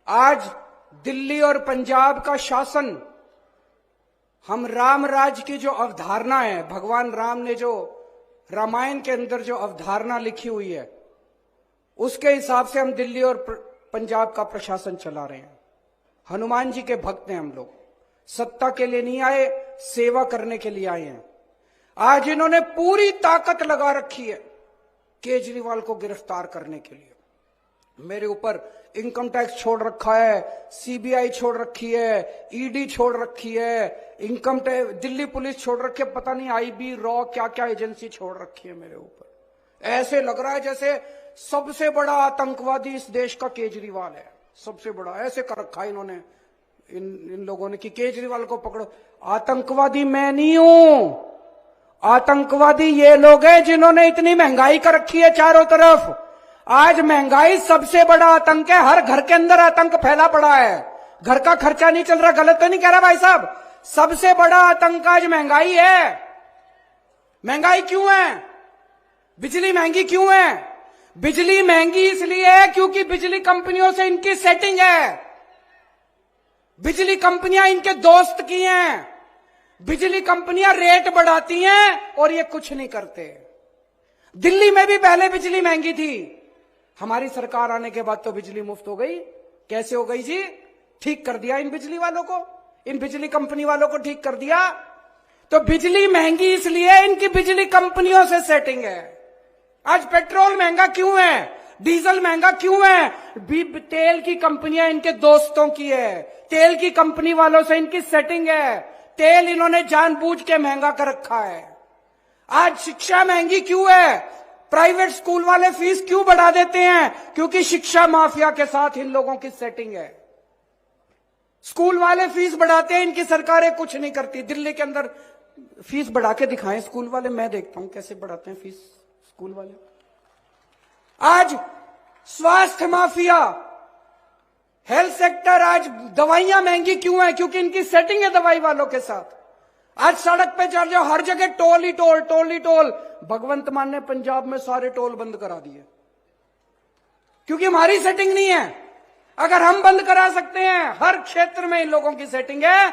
C: आज दिल्ली और पंजाब का शासन हम राम राज की जो अवधारणा है, भगवान राम ने जो रामायण के अंदर जो अवधारणा लिखी हुई है, उसके हिसाब से हम दिल्ली और पंजाब का प्रशासन चला रहे हैं। हनुमान जी के भक्त हैं हम लोग, सत्ता के लिए नहीं आए, सेवा करने के लिए आए हैं। आज इन्होंने पूरी ताकत लगा रखी है केजरीवाल को गिरफ्तार करने के लिए। मेरे ऊपर इनकम टैक्स छोड़ रखा है, सीबीआई छोड़ रखी है, ईडी छोड़ रखी है, इनकम टैक्स दिल्ली पुलिस छोड़ रखी है, पता नहीं आईबी रॉ क्या क्या एजेंसी छोड़ रखी है मेरे ऊपर। ऐसे लग रहा है जैसे सबसे बड़ा आतंकवादी इस देश का केजरीवाल है, सबसे बड़ा। ऐसे कर रखा है इन्होंने, इन लोगों ने कि केजरीवाल को पकड़ो। आतंकवादी मैं नहीं हूं, आतंकवादी ये लोग हैं जिन्होंने इतनी महंगाई कर रखी है चारों तरफ। आज महंगाई सबसे बड़ा आतंक है, हर घर के अंदर आतंक फैला पड़ा है, घर का खर्चा नहीं चल रहा। गलत तो नहीं कह रहा भाई साहब? सबसे बड़ा आतंक आज महंगाई है। महंगाई क्यों है? बिजली महंगी क्यों है? बिजली महंगी इसलिए है क्योंकि बिजली कंपनियों से इनकी सेटिंग है। बिजली कंपनियां इनके दोस्त की हैं। बिजली कंपनियां रेट बढ़ाती हैं और ये कुछ नहीं करते। दिल्ली में भी पहले बिजली महंगी थी, हमारी सरकार आने के बाद तो बिजली मुफ्त हो गई। कैसे हो गई जी? ठीक कर दिया इन बिजली वालों को, इन बिजली कंपनी वालों को ठीक कर दिया। तो बिजली महंगी इसलिए इनकी बिजली कंपनियों से सेटिंग है। आज पेट्रोल महंगा क्यों है, डीजल महंगा क्यों है? तेल की कंपनियां इनके दोस्तों की है, तेल की कंपनी वालों से इनकी सेटिंग है। तेल इन्होंने जानबूझ के महंगा कर रखा है। आज शिक्षा महंगी क्यों है? प्राइवेट स्कूल वाले फीस क्यों बढ़ा देते हैं? क्योंकि शिक्षा माफिया के साथ इन लोगों की सेटिंग है। स्कूल वाले फीस बढ़ाते हैं, इनकी सरकारें कुछ नहीं करती। दिल्ली के अंदर फीस बढ़ा के दिखाएं स्कूल वाले, मैं देखता हूं कैसे बढ़ाते हैं फीस स्कूल वाले। आज स्वास्थ्य माफिया, हेल्थ सेक्टर, आज दवाइयां महंगी क्यों है? क्योंकि इनकी सेटिंग है दवाई वालों के साथ। आज सड़क पे चल जाओ, हर जगह टोल ही टोल, टोल ही टोल। भगवंत मान ने पंजाब में सारे टोल बंद करा दिए क्योंकि हमारी सेटिंग नहीं है। अगर हम बंद करा सकते हैं, हर क्षेत्र में इन लोगों की सेटिंग है,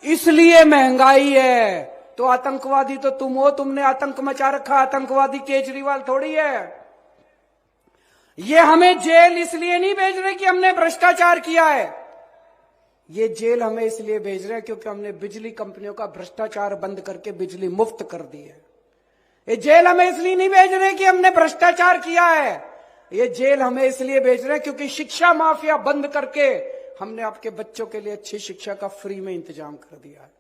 C: इसलिए महंगाई है। तो आतंकवादी तो तुम हो, तुमने आतंक मचा रखा। आतंकवादी केजरीवाल थोड़ी है। ये हमें जेल इसलिए नहीं भेज रहे कि हमने भ्रष्टाचार किया है, ये जेल हमें इसलिए भेज रहे हैं क्योंकि हमने बिजली कंपनियों का भ्रष्टाचार बंद करके बिजली मुफ्त कर दी है। ये जेल हमें इसलिए नहीं भेज रहे कि हमने भ्रष्टाचार किया है, ये जेल हमें इसलिए भेज रहे हैं क्योंकि शिक्षा माफिया बंद करके हमने आपके बच्चों के लिए अच्छी शिक्षा का फ्री में इंतजाम कर दिया है।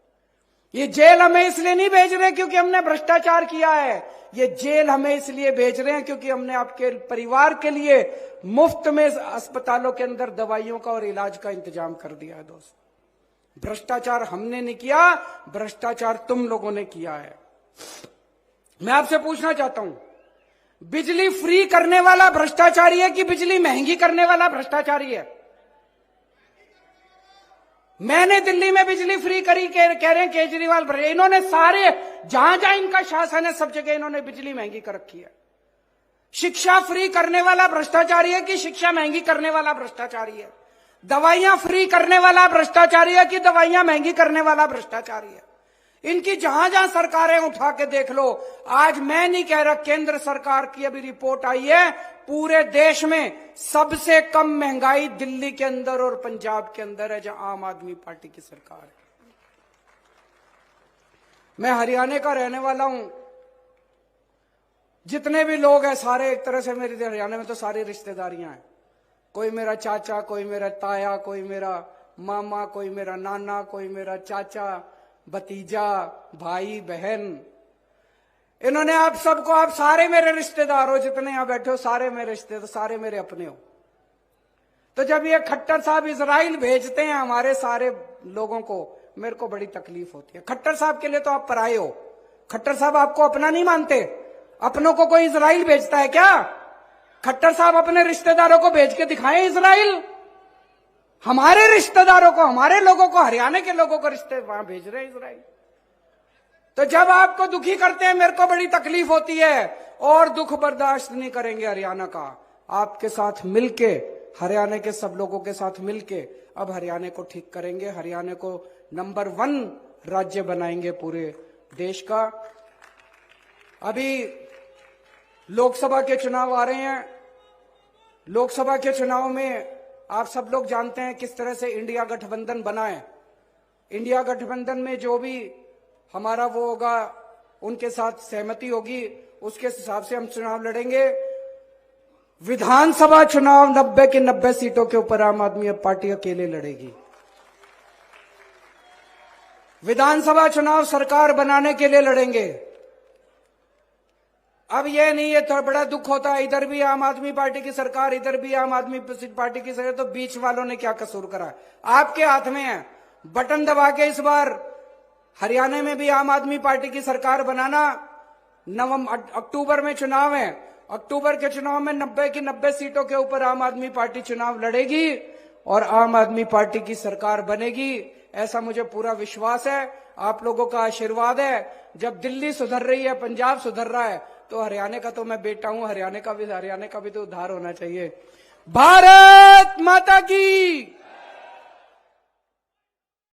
C: ये जेल हमें इसलिए नहीं भेज रहे क्योंकि हमने भ्रष्टाचार किया है, ये जेल हमें इसलिए भेज रहे हैं क्योंकि हमने आपके परिवार के लिए मुफ्त में अस्पतालों के अंदर दवाइयों का और इलाज का इंतजाम कर दिया है। दोस्त, भ्रष्टाचार हमने नहीं किया, भ्रष्टाचार तुम लोगों ने किया है। मैं आपसे पूछना चाहता हूं, बिजली फ्री करने वाला भ्रष्टाचारी है कि बिजली महंगी करने वाला भ्रष्टाचारी है? मैंने दिल्ली में बिजली फ्री करी, कह रहे हैं केजरीवाल। इन्होंने सारे जहां जहां इनका शासन है सब जगह इन्होंने बिजली महंगी कर रखी है। शिक्षा फ्री करने वाला भ्रष्टाचारी है कि शिक्षा महंगी करने वाला भ्रष्टाचारी है? दवाइयां फ्री करने वाला भ्रष्टाचारी है कि दवाइयां महंगी करने वाला भ्रष्टाचारी है? इनकी जहां जहां सरकारें उठा के देख लो। आज मैं नहीं कह रहा, केंद्र सरकार की अभी रिपोर्ट आई है, पूरे देश में सबसे कम महंगाई दिल्ली के अंदर और पंजाब के अंदर है, जहां आम आदमी पार्टी की सरकार है। मैं हरियाणा का रहने वाला हूं। जितने भी लोग हैं सारे एक तरह से मेरे हरियाणा में तो सारी रिश्तेदारियां हैं। कोई मेरा चाचा, कोई मेरा ताया, कोई मेरा मामा, कोई मेरा नाना, कोई मेरा चाचा, भतीजा, भाई बहन। इन्होंने आप सबको, आप सारे मेरे रिश्तेदार हो, जितने यहां बैठे हो सारे मेरे रिश्तेदार, सारे मेरे अपने हो। तो जब ये खट्टर साहब इजराइल भेजते हैं हमारे सारे लोगों को, मेरे को बड़ी तकलीफ होती है। खट्टर साहब के लिए तो आप पराये हो। खट्टर साहब आपको अपना नहीं मानते। अपनों को कोई इजराइल भेजता है क्या? खट्टर साहब अपने रिश्तेदारों को भेज के दिखाएं इजराइल। हमारे रिश्तेदारों को, हमारे लोगों को, हरियाणा के लोगों को रिश्ते वहां भेज रहे हैं इजराइल। तो जब आपको दुखी करते हैं मेरे को बड़ी तकलीफ होती है, और दुख बर्दाश्त नहीं करेंगे हरियाणा का। आपके साथ मिलके, हरियाणा के सब लोगों के साथ मिलके अब हरियाणा को ठीक करेंगे। हरियाणा को नंबर 1 राज्य बनाएंगे पूरे देश का। अभी लोकसभा के चुनाव आ रहे हैं। लोकसभा के चुनाव में आप सब लोग जानते हैं किस तरह से इंडिया गठबंधन बना है। इंडिया गठबंधन में जो भी हमारा वो होगा, उनके साथ सहमति होगी, उसके हिसाब से हम चुनाव लड़ेंगे। विधानसभा चुनाव 90 की 90 सीटों के ऊपर आम आदमी पार्टी अकेले लड़ेगी। विधानसभा चुनाव सरकार बनाने के लिए लड़ेंगे। अब ये नहीं है, तो बड़ा दुख होता है, इधर भी आम आदमी पार्टी की सरकार, इधर भी आम आदमी पार्टी की सरकार, तो बीच वालों ने क्या कसूर करा? आपके हाथ में है, बटन दबा के इस बार हरियाणा में भी आम आदमी पार्टी की सरकार बनाना। अक्टूबर में चुनाव है। अक्टूबर के चुनाव में 90 की 90 सीटों के ऊपर आम आदमी पार्टी चुनाव लड़ेगी और आम आदमी पार्टी की सरकार बनेगी। ऐसा मुझे पूरा विश्वास है, आप लोगों का आशीर्वाद है। जब दिल्ली सुधर रही है, पंजाब सुधर रहा है, तो हरियाणा का तो मैं बेटा हूं, हरियाणा का भी तो उद्धार होना चाहिए। भारत माता की।